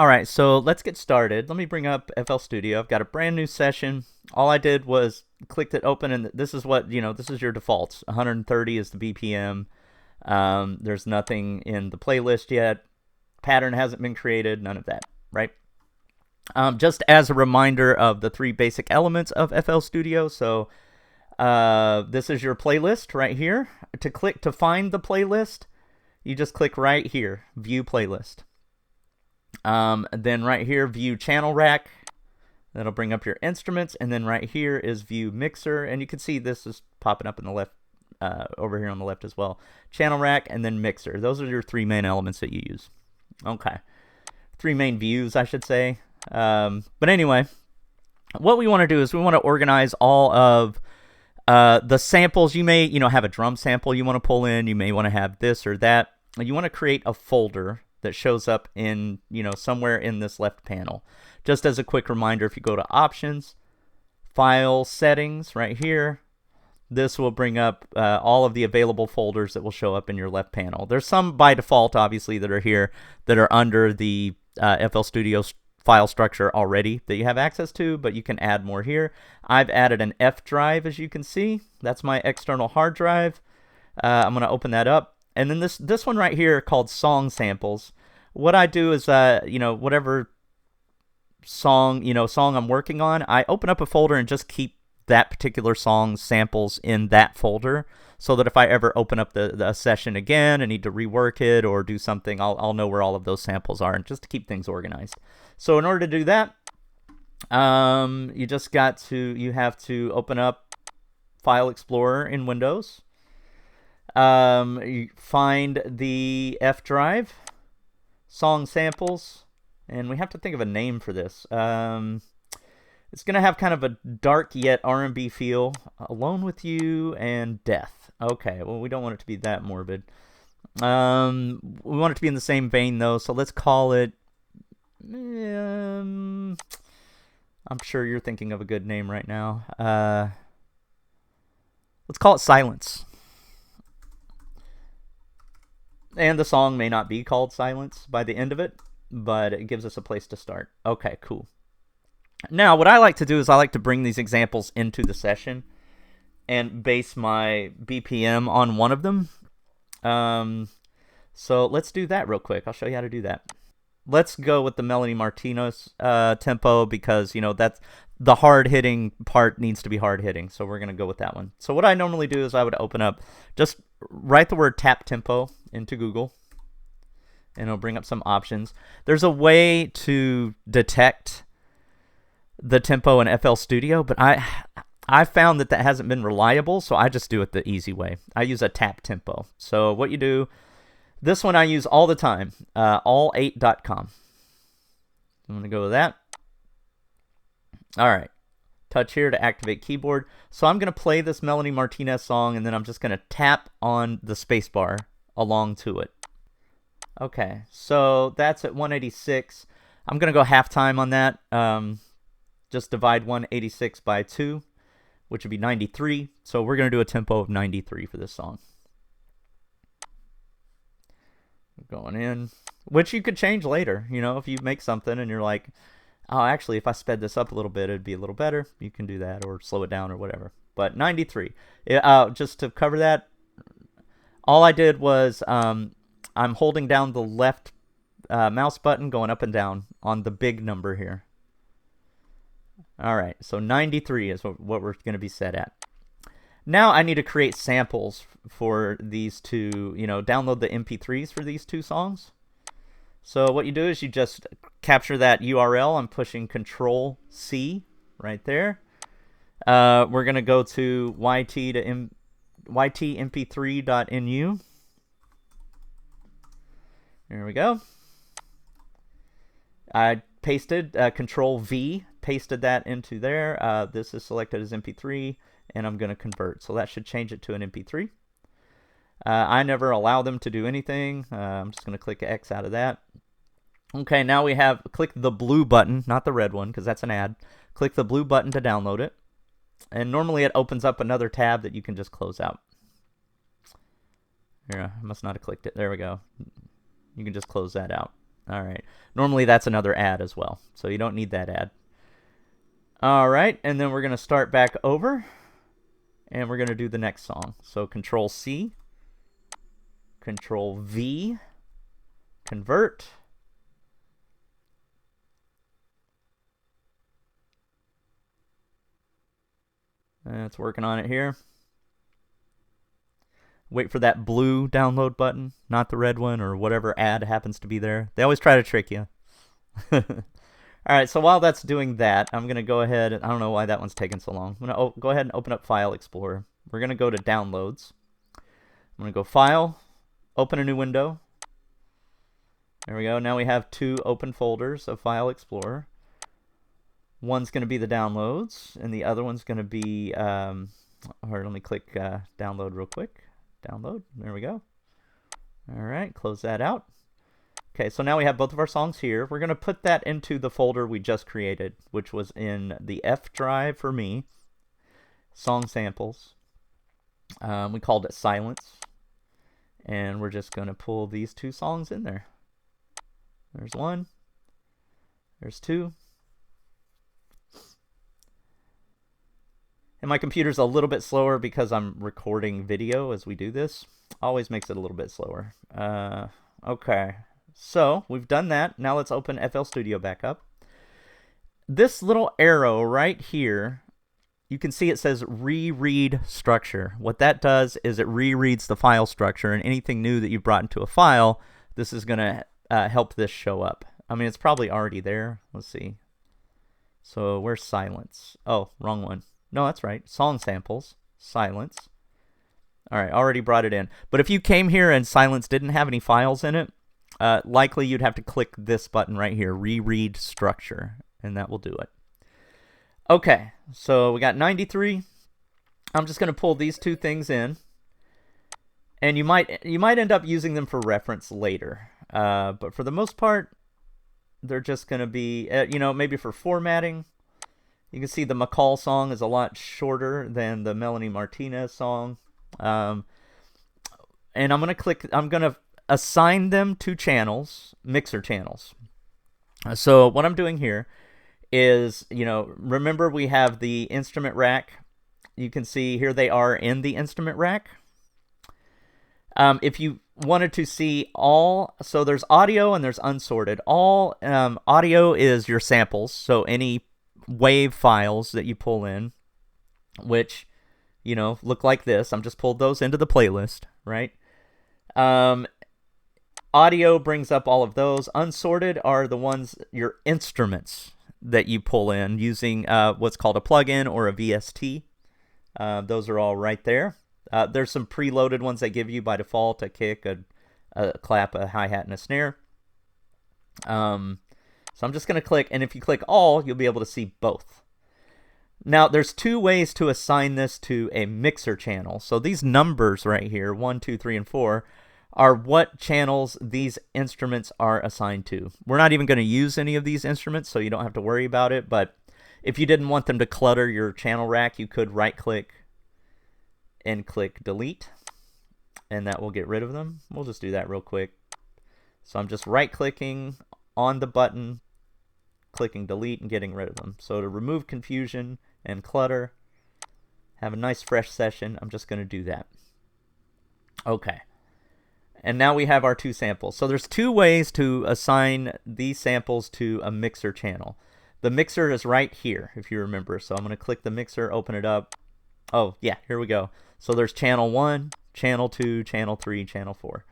All right, so let's get started. Let me bring up FL Studio. I've got a brand new session. All I did was clicked it open, and this is what, this is your defaults. 130 is the BPM. There's nothing in the playlist yet. Pattern hasn't been created, none of that, right? Just as a reminder of the three basic elements of FL Studio. So this is your playlist right here. To find the playlist, you just click right here, View Playlist. Then right here, View Channel Rack. That'll bring up your instruments, and then right here is View Mixer, and you can see this is popping up in the left, over here on the left as well. Channel Rack and then Mixer. Those are your three main elements that you use. Okay, three main views, I should say. But anyway, what we want to do is we want to organize all of the samples. You may, have a drum sample you want to pull in. You may want to have this or that. You want to create a folder that shows up in, somewhere in this left panel. Just as a quick reminder, if you go to Options, File, Settings, right here, this will bring up all of the available folders that will show up in your left panel. There's some by default, obviously, that are here that are under the FL Studio file structure already that you have access to, but you can add more here. I've added an F drive, as you can see. That's my external hard drive. I'm going to open that up. And then this one right here called Song Samples. What I do is, whatever song I'm working on, I open up a folder and just keep that particular song's samples in that folder, so that if I ever open up the session again and need to rework it or do something, I'll know where all of those samples are, and just to keep things organized. So in order to do that, you have to open up File Explorer in Windows. You find the F drive, Song Samples, and we have to think of a name for this. It's going to have kind of a dark yet R&B feel. Alone with You and Death. Okay, well, we don't want it to be that morbid. We want it to be in the same vein, though, so let's call it... I'm sure you're thinking of a good name right now. Let's call it Silence. And the song may not be called Silence by the end of it, but it gives us a place to start. Okay, cool. Now, what I like to do is I like to bring these examples into the session and base my BPM on one of them. So let's do that real quick. I'll show you how to do that. Let's go with the Melanie Martinez tempo, because, that's the hard-hitting part needs to be hard-hitting. So we're going to go with that one. So what I normally do is I would open up, just write the word tap tempo into Google, and it'll bring up some options. There's a way to detect the tempo in FL Studio, but I found that hasn't been reliable, so I just do it the easy way. I use a tap tempo. So what you do, this one I use all the time, all8.com. I'm going to go with that. All right. Touch here to activate keyboard. So I'm going to play this Melanie Martinez song, and then I'm just going to tap on the spacebar along to it. Okay, so that's at 186. I'm going to go halftime on that. Just divide 186 by 2, which would be 93. So we're going to do a tempo of 93 for this song. Going in, which you could change later. If you make something and you're like, oh, actually, if I sped this up a little bit, it'd be a little better. You can do that, or slow it down or whatever. But 93. Just to cover that, all I did was I'm holding down the left mouse button, going up and down on the big number here. All right, so 93 is what we're going to be set at. Now I need to create samples for these two, download the MP3s for these two songs. So what you do is you just capture that URL. I'm pushing Control-C right there. We're going to go to ytmp3.nu. There we go. I pasted Control-V, pasted that into there. This is selected as MP3, and I'm going to convert. So that should change it to an MP3. I never allow them to do anything. I'm just going to click X out of that. Okay, now we have, click the blue button, not the red one, because that's an ad. Click the blue button to download it. And normally it opens up another tab that you can just close out. Here, I must not have clicked it. There we go. You can just close that out. All right. Normally that's another ad as well, so you don't need that ad. All right, and then we're going to start back over, and we're going to do the next song. So Control C, Control V, convert. It's working on it here. Wait for that blue download button, not the red one or whatever ad happens to be there. They always try to trick you. All right, so while that's doing that, I'm going to go ahead. I don't know why that one's taking so long. I'm going to go ahead and open up File Explorer. We're going to go to Downloads. I'm going to go File, open a new window. There we go. Now we have 2 open folders of File Explorer. One's going to be the downloads, and the other one's going to be, let me click download real quick. Download. There we go. All right, close that out. Okay, so now we have both of our songs here. We're going to put that into the folder we just created, which was in the F drive for me, song samples. We called it Silence, and we're just going to pull these 2 songs in there. There's 1. There's 2. And my computer's a little bit slower because I'm recording video as we do this. Always makes it a little bit slower. Okay. So we've done that. Now let's open FL Studio back up. This little arrow right here, you can see it says reread structure. What that does is it rereads the file structure, and anything new that you brought into a file, this is going to help this show up. I mean, it's probably already there. Let's see. So where's Silence? Oh, wrong one. No, that's right. Song samples, Silence. All right, already brought it in. But if you came here and Silence didn't have any files in it, likely you'd have to click this button right here, reread structure, and that will do it. Okay, so we got 93. I'm just going to pull these 2 things in, and you might end up using them for reference later. But for the most part, they're just going to be, maybe for formatting. You can see the McCall song is a lot shorter than the Melanie Martinez song. And I'm going to assign them to channels, mixer channels. So what I'm doing here is, remember we have the instrument rack. You can see here they are in the instrument rack. If you wanted to see all, so there's audio and there's unsorted. All audio is your samples, so any wave files that you pull in, which, look like this. I'm just pulled those into the playlist, right? Audio brings up all of those. Unsorted are the ones, your instruments that you pull in using what's called a plugin or a VST. Those are all right there. There's some preloaded ones they give you by default, a kick, a clap, a hi-hat, and a snare. So I'm just going to click, and if you click all, you'll be able to see both. Now, there's 2 ways to assign this to a mixer channel. So these numbers right here, 1, 2, 3, and 4, are what channels these instruments are assigned to. We're not even going to use any of these instruments, so you don't have to worry about it. But if you didn't want them to clutter your channel rack, you could right-click and click Delete, and that will get rid of them. We'll just do that real quick. So I'm just right-clicking on the button, clicking Delete, and getting rid of them. So to remove confusion and clutter, have a nice fresh session, I'm just going to do that. Okay. And now we have our 2 samples. So there's 2 ways to assign these samples to a mixer channel. The mixer is right here, if you remember. So I'm going to click the mixer, open it up. Oh, yeah, here we go. So there's channel 1, channel 2, channel 3, channel 4.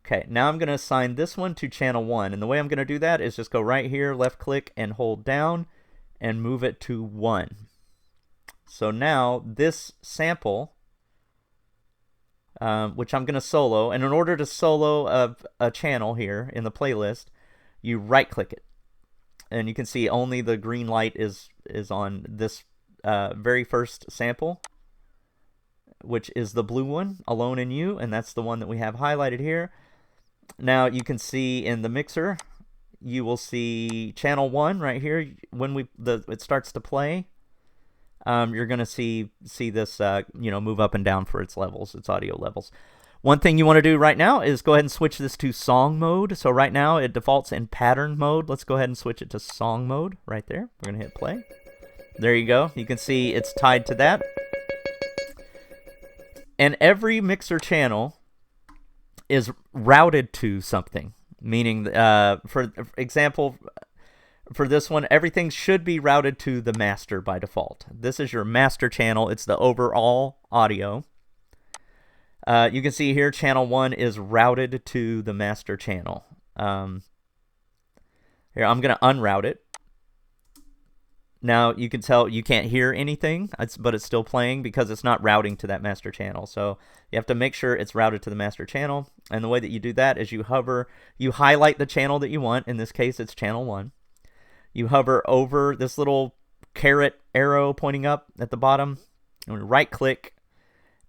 Okay, now I'm going to assign this one to channel 1. And the way I'm going to do that is just go right here, left click, and hold down, and move it to 1. So now this sample, which I'm going to solo, and in order to solo a channel here in the playlist, you right click it. And you can see only the green light is on this very first sample, which is the blue one, Alone in You, and that's the one that we have highlighted here. Now you can see in the mixer, you will see channel 1 right here. When it starts to play, you're going to see this move up and down for its levels, its audio levels. One thing you want to do right now is go ahead and switch this to song mode. So right now it defaults in pattern mode. Let's go ahead and switch it to song mode right there. We're going to hit play. There you go. You can see it's tied to that. And every mixer channel is routed to something. Meaning, for example, for this one, everything should be routed to the master by default. This is your master channel. It's the overall audio. You can see here, channel 1 is routed to the master channel. Here, I'm going to unroute it. Now, you can tell you can't hear anything, but it's still playing because it's not routing to that master channel. So you have to make sure it's routed to the master channel. And the way that you do that is you hover, you highlight the channel that you want. In this case, it's channel 1. You hover over this little caret arrow pointing up at the bottom. And right-click,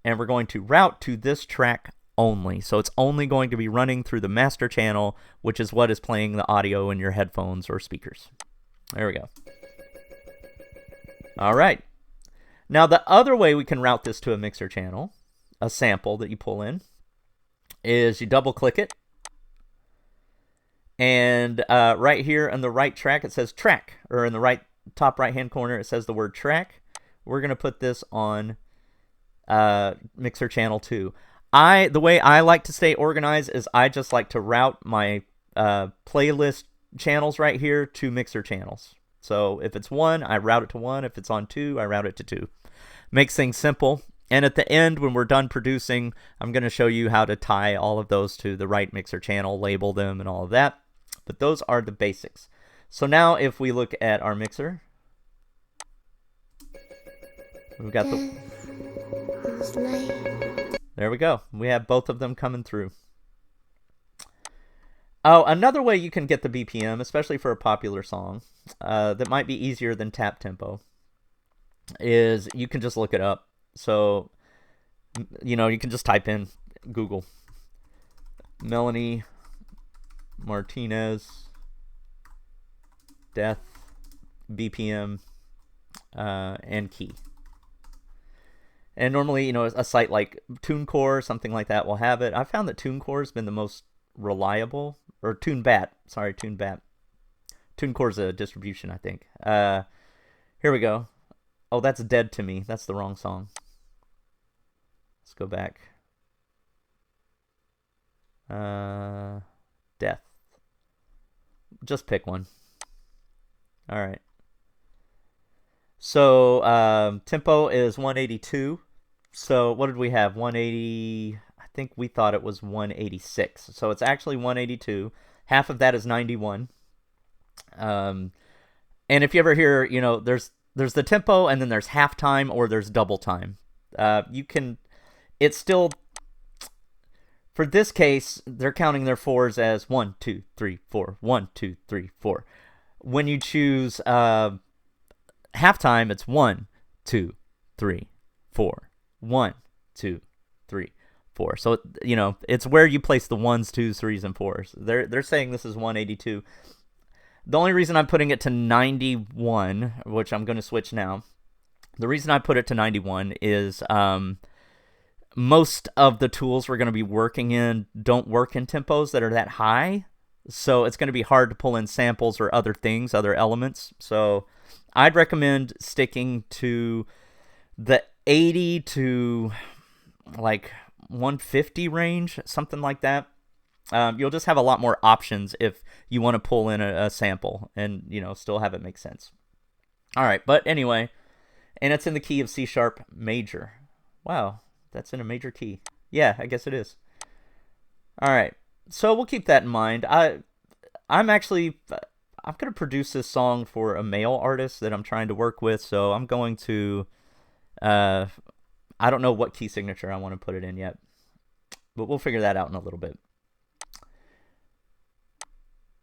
and we're going to route to this track only. So it's only going to be running through the master channel, which is what is playing the audio in your headphones or speakers. There we go. All right. Now, the other way we can route this to a mixer channel, a sample that you pull in, is you double-click it. And right here on the right track, it says track. Or in the right top right-hand corner, it says the word track. We're going to put this on mixer channel 2. The way I like to stay organized is I just like to route my playlist channels right here to mixer channels. So if it's 1, I route it to 1. If it's on 2, I route it to 2. Makes things simple. And at the end, when we're done producing, I'm going to show you how to tie all of those to the right mixer channel, label them, and all of that. But those are the basics. So now if we look at our mixer, we've got there we go. We have both of them coming through. Oh, another way you can get the BPM, especially for a popular song, that might be easier than tap tempo, is you can just look it up. So, you can just type in Google Melanie Martinez death BPM and key. And normally, a site like TuneCore, something like that, will have it. I found that TuneCore has been the most reliable, or TuneBat. Sorry, TuneBat. TuneCore is a distribution, I think. Here we go. Oh, that's Dead to Me. That's the wrong song. Let's go back. Death. Just pick one. All right. So tempo is 182. So what did we have? 180. I think we thought it was 186. So it's actually 182. Half of that is 91. And if you ever hear, there's the tempo, and then there's halftime, or there's double time. It's still, for this case, they're counting their 4s as 1, 2, 3, 4, 1, 2, 3, 4. When you choose halftime, it's 1, 2, 3, 4, 1, 2, 3, 4. So, it's where you place the 1s, 2s, 3s, and 4s. They're saying this is 182. The only reason I'm putting it to 91, which I'm going to switch now, the reason I put it to 91 is most of the tools we're going to be working in don't work in tempos that are that high. So it's going to be hard to pull in samples or other things, other elements. So I'd recommend sticking to the 80 to like 150 range, something like that. You'll just have a lot more options if you want to pull in a sample and, still have it make sense. All right, but anyway, and it's in the key of C# major. Wow, that's in a major key. Yeah, I guess it is. All right, so we'll keep that in mind. I'm going to produce this song for a male artist that I'm trying to work with, so I'm going to, I don't know what key signature I want to put it in yet, but we'll figure that out in a little bit.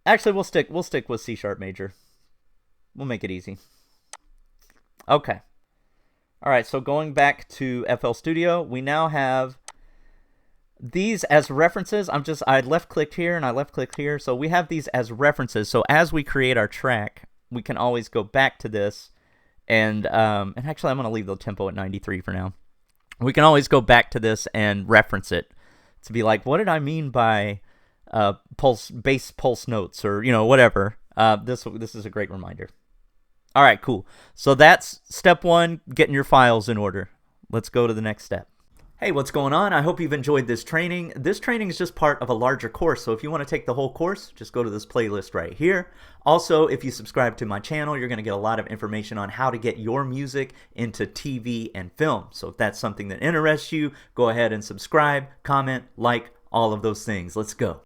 Actually, we'll stick with C# major. We'll make it easy. Okay. All right, so going back to FL Studio, we now have these as references. I left-clicked here and I left-clicked here. So we have these as references. So as we create our track, we can always go back to this. And actually, I'm going to leave the tempo at 93 for now. We can always go back to this and reference it to be like, what did I mean by bass pulse notes, or whatever. This is a great reminder. All right, cool. So that's step 1, getting your files in order. Let's go to the next step. Hey, what's going on? I hope you've enjoyed this training. This training is just part of a larger course, so if you want to take the whole course, just go to this playlist right here. Also, if you subscribe to my channel, you're going to get a lot of information on how to get your music into TV and film. So if that's something that interests you, go ahead and subscribe, comment, like, all of those things. Let's go.